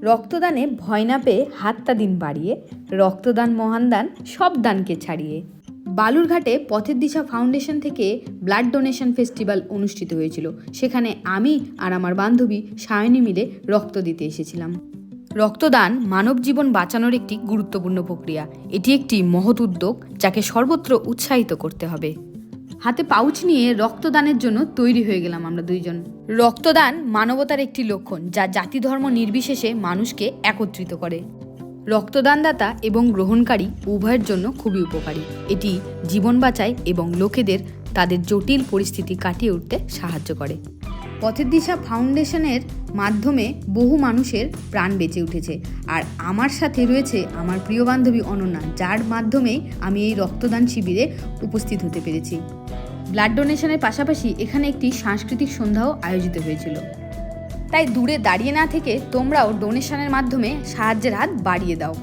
রক্তদানে ভয় না পেয়ে হাতটা দিন বাড়িয়ে, রক্তদান মহান দান, সব দানকে ছাড়িয়ে। বালুরঘাটে পথের দিশা ফাউন্ডেশন থেকে ব্লাড ডোনেশন ফেস্টিভ্যাল অনুষ্ঠিত হয়েছিল। সেখানে আমি আর আমার বান্ধবী সায়নী মিলে রক্ত দিতে এসেছিলাম। রক্তদান মানব জীবন বাঁচানোর একটি গুরুত্বপূর্ণ প্রক্রিয়া। এটি একটি মহৎ উদ্যোগ যাকে সর্বত্র উৎসাহিত করতে হবে। হাতে পাউচ নিয়ে রক্তদানের জন্য তৈরি হয়ে গেলাম আমরা দুইজন। রক্তদান মানবতার একটি লক্ষণ যা জাতি ধর্ম নির্বিশেষে মানুষকে একত্রিত করে। রক্তদানদাতা এবং গ্রহণকারী উভয়ের জন্য খুবই উপকারী। এটি জীবন বাঁচায় এবং লোকেদের তাদের জটিল পরিস্থিতি কাটিয়ে উঠতে সাহায্য করে। পথের দিশা ফাউন্ডেশনের মাধ্যমে বহু মানুষের প্রাণ বেঁচে উঠেছে। আর আমার সাথে রয়েছে আমার প্রিয় বান্ধবী অনন্যা, যার মাধ্যমেই আমি এই রক্তদান শিবিরে উপস্থিত হতে পেরেছি। ব্লাড ডোনেশনের পাশাপাশি এখানে একটি সাংস্কৃতিক সন্ধ্যাও আয়োজিত হয়েছিল। তাই দূরে দাঁড়িয়ে না থেকে তোমরাও ডোনেশনের মাধ্যমে সাহায্যের হাত বাড়িয়ে দাও।